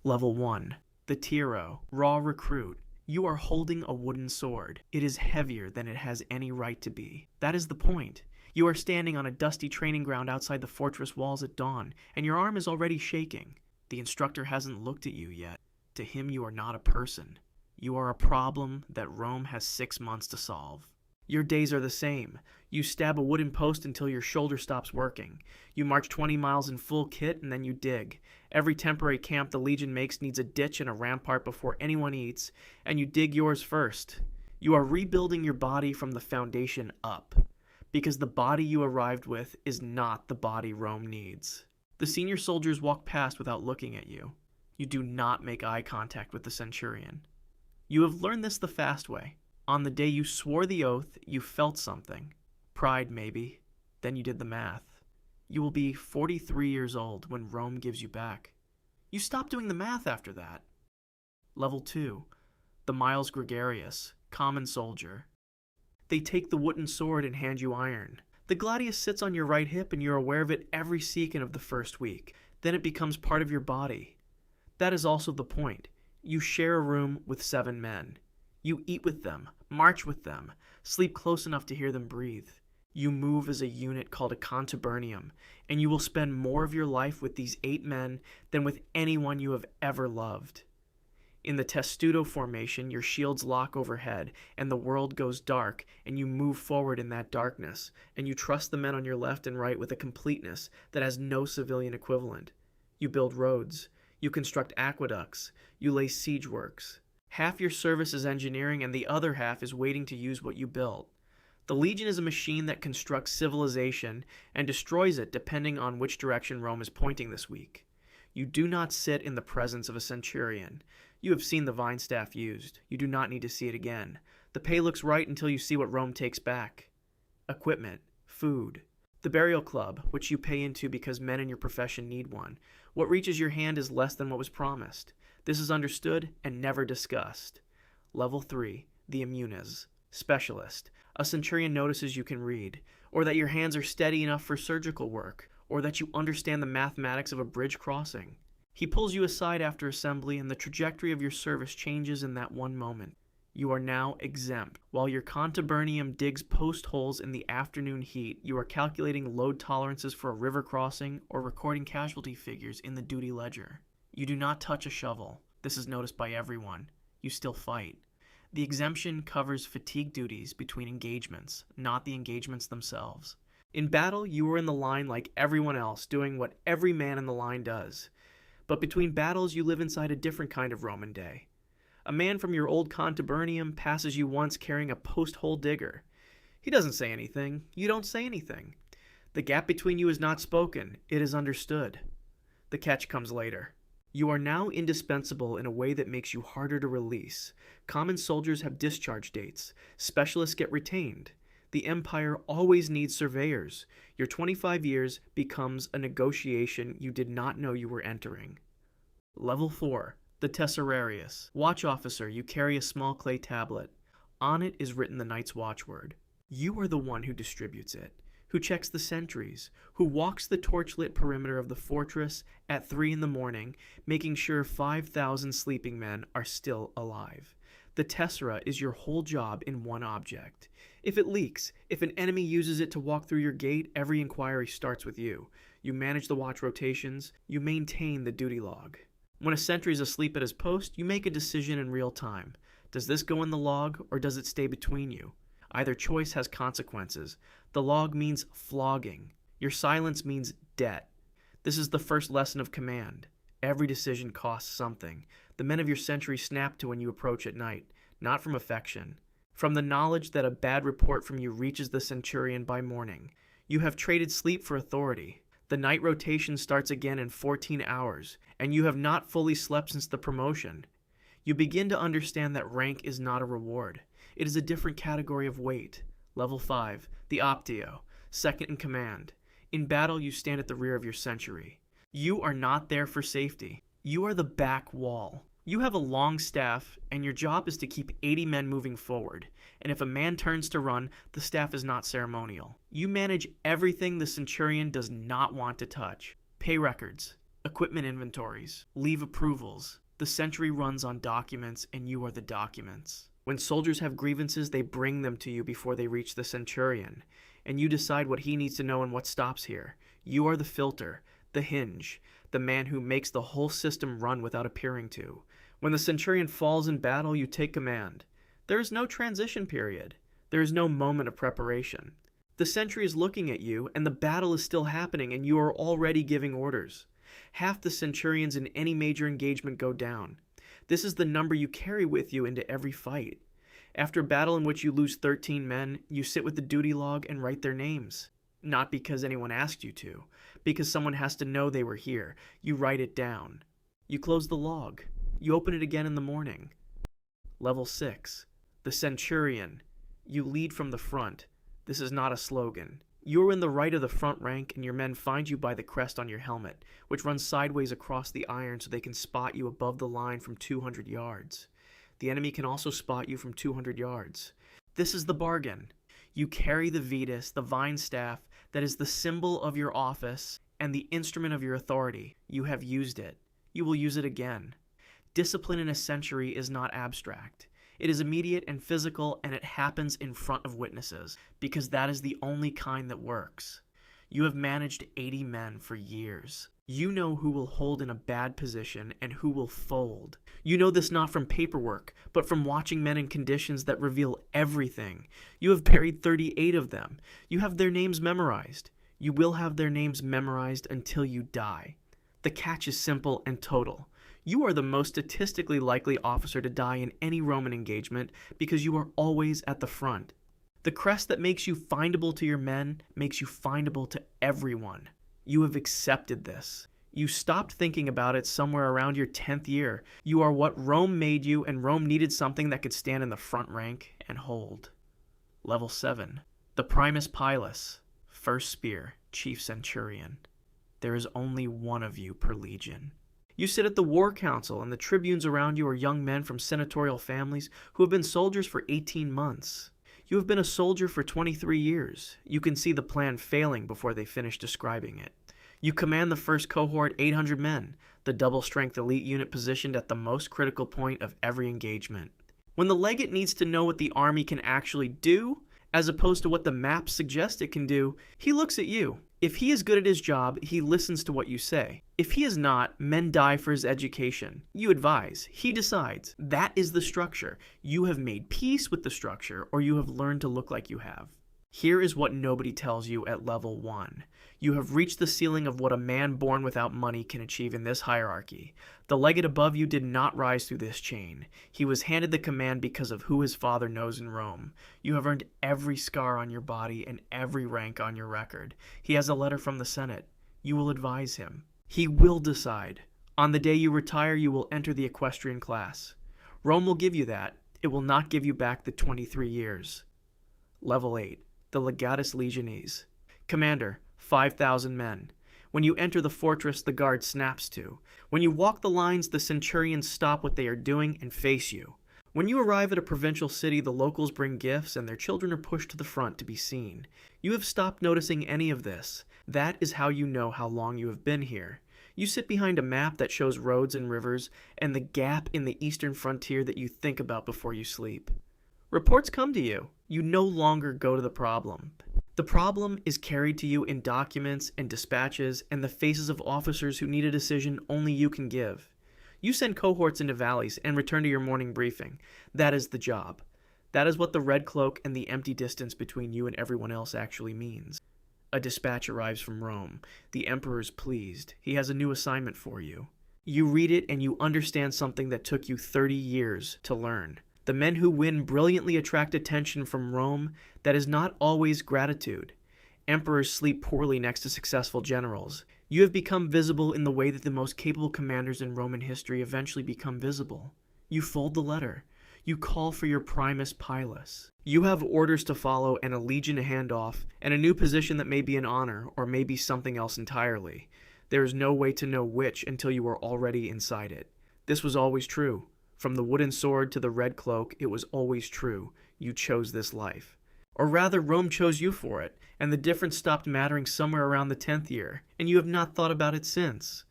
Level 1. The tiro, raw recruit. You are holding a wooden sword. It is heavier than it has any right to be. That is the point. You are standing on a dusty training ground outside the fortress walls at dawn, and your arm is already shaking. The instructor hasn't looked at you yet. To him, you are not a person. You are a problem that Rome has 6 months to solve. Your days are the same. You stab a wooden post until your shoulder stops working. You march 20 miles in full kit and then you dig. Every temporary camp the Legion makes needs a ditch and a rampart before anyone eats, and you dig yours first. You are rebuilding your body from the foundation up, because the body you arrived with is not the body Rome needs. The senior soldiers walk past without looking at you. You do not make eye contact with the centurion. You have learned this the fast way. On the day you swore the oath, you felt something. Pride, maybe. Then you did the math. You will be 43 years old when Rome gives you back. You stop doing the math after that. Level 2. The miles gregarius, common soldier. They take the wooden sword and hand you iron. The gladius sits on your right hip and you're aware of it every second of the first week. Then it becomes part of your body. That is also the point. You share a room with 7 men. You eat with them, march with them, sleep close enough to hear them breathe. You move as a unit called a contubernium, and you will spend more of your life with these 8 men than with anyone you have ever loved. In the testudo formation, your shields lock overhead, and the world goes dark, and you move forward in that darkness, and you trust the men on your left and right with a completeness that has no civilian equivalent. You build roads, you construct aqueducts, you lay siege works. Half your service is engineering, and the other half is waiting to use what you built. The Legion is a machine that constructs civilization and destroys it depending on which direction Rome is pointing this week. You do not sit in the presence of a centurion. You have seen the vine staff used. You do not need to see it again. The pay looks right until you see what Rome takes back. Equipment, food. The burial club, which you pay into because men in your profession need one. What reaches your hand is less than what was promised. This is understood and never discussed. Level 3. The immunes. Specialist. A centurion notices you can read, or that your hands are steady enough for surgical work, or that you understand the mathematics of a bridge crossing. He pulls you aside after assembly, and the trajectory of your service changes in that one moment. You are now exempt. While your contubernium digs post holes in the afternoon heat, you are calculating load tolerances for a river crossing or recording casualty figures in the duty ledger. You do not touch a shovel. This is noticed by everyone. You still fight. The exemption covers fatigue duties between engagements, not the engagements themselves. In battle, you are in the line like everyone else, doing what every man in the line does. But between battles, you live inside a different kind of Roman day. A man from your old contubernium passes you once carrying a post-hole digger. He doesn't say anything. You don't say anything. The gap between you is not spoken. It is understood. The catch comes later. You are now indispensable in a way that makes you harder to release. Common soldiers have discharge dates. Specialists get retained. The empire always needs surveyors. Your 25 years becomes a negotiation you did not know you were entering. Level 4. The tesserarius. Watch officer, you carry a small clay tablet. On it is written the night's watchword. You are the one who distributes it, who checks the sentries, who walks the torchlit perimeter of the fortress at 3 in the morning, making sure 5,000 sleeping men are still alive. The tessera is your whole job in one object. If it leaks, if an enemy uses it to walk through your gate, every inquiry starts with you. You manage the watch rotations, you maintain the duty log. When a sentry is asleep at his post, you make a decision in real time. Does this go in the log, or does it stay between you? Either choice has consequences. The log means flogging. Your silence means debt. This is the first lesson of command. Every decision costs something. The men of your century snap to when you approach at night, not from affection. From the knowledge that a bad report from you reaches the centurion by morning. You have traded sleep for authority. The night rotation starts again in 14 hours, and you have not fully slept since the promotion. You begin to understand that rank is not a reward. It is a different category of weight. Level 5, the optio, second in command. In battle, you stand at the rear of your century. You are not there for safety. You are the back wall. You have a long staff, and your job is to keep 80 men moving forward. And if a man turns to run, the staff is not ceremonial. You manage everything the centurion does not want to touch. Pay records, Equipment inventories, leave approvals. The century runs on documents, and you are the documents. When soldiers have grievances, they bring them to you before they reach the centurion, and you decide what he needs to know and what stops here. You are the filter, the hinge, the man who makes the whole system run without appearing to. When the centurion falls in battle, you take command. There is no transition period. There is no moment of preparation. The sentry is looking at you, and the battle is still happening, and you are already giving orders. Half the centurions in any major engagement go down. This is the number you carry with you into every fight. After a battle in which you lose 13 men, you sit with the duty log and write their names. Not because anyone asked you to, because someone has to know they were here. You write it down. You close the log. You open it again in the morning. Level 6. The centurion. You lead from the front. This is not a slogan. You are in the right of the front rank, and your men find you by the crest on your helmet, which runs sideways across the iron so they can spot you above the line from 200 yards. The enemy can also spot you from 200 yards. This is the bargain. You carry the vetus, the vine staff, that is the symbol of your office and the instrument of your authority. You have used it. You will use it again. Discipline in a century is not abstract. It is immediate and physical, and it happens in front of witnesses, because that is the only kind that works. You have managed 80 men for years. You know who will hold in a bad position and who will fold. You know this not from paperwork, but from watching men in conditions that reveal everything. You have buried 38 of them. You have their names memorized. You will have their names memorized until you die. The catch is simple and total. You are the most statistically likely officer to die in any Roman engagement because you are always at the front. The crest that makes you findable to your men makes you findable to everyone. You have accepted this. You stopped thinking about it somewhere around your 10th year. You are what Rome made you, and Rome needed something that could stand in the front rank and hold. Level 7. The primus pilus. First spear, chief centurion. There is only one of you per legion. You sit at the war council, and the tribunes around you are young men from senatorial families who have been soldiers for 18 months. You have been a soldier for 23 years. You can see the plan failing before they finish describing it. You command the first cohort 800 men, the double-strength elite unit positioned at the most critical point of every engagement. When the legate needs to know what the army can actually do, as opposed to what the maps suggest it can do, he looks at you. If he is good at his job, he listens to what you say. If he is not, men die for his education. You advise. He decides. That is the structure. You have made peace with the structure, or you have learned to look like you have. Here is what nobody tells you at level 1. You have reached the ceiling of what a man born without money can achieve in this hierarchy. The legate above you did not rise through this chain. He was handed the command because of who his father knows in Rome. You have earned every scar on your body and every rank on your record. He has a letter from the Senate. You will advise him. He will decide. On the day you retire, you will enter the equestrian class. Rome will give you that. It will not give you back the 23 years. Level 8. The legatus legionis. Commander, 5,000 men. When you enter the fortress, the guard snaps to. When you walk the lines, the centurions stop what they are doing and face you. When you arrive at a provincial city, the locals bring gifts and their children are pushed to the front to be seen. You have stopped noticing any of this. That is how you know how long you have been here. You sit behind a map that shows roads and rivers and the gap in the eastern frontier that you think about before you sleep. Reports come to you. You no longer go to the problem. The problem is carried to you in documents and dispatches and the faces of officers who need a decision only you can give. You send cohorts into valleys and return to your morning briefing. That is the job. That is what the red cloak and the empty distance between you and everyone else actually means. A dispatch arrives from Rome. The emperor is pleased. He has a new assignment for you. You read it and you understand something that took you 30 years to learn. The men who win brilliantly attract attention from Rome that is not always gratitude. Emperors sleep poorly next to successful generals. You have become visible in the way that the most capable commanders in Roman history eventually become visible. You fold the letter. You call for your primus pilus. You have orders to follow and a legion to hand off, and a new position that may be an honor or may be something else entirely. There is no way to know which until you are already inside it. This was always true. From the wooden sword to the red cloak, it was always true. You chose this life. Or rather, Rome chose you for it, and the difference stopped mattering somewhere around the 10th year, and you have not thought about it since.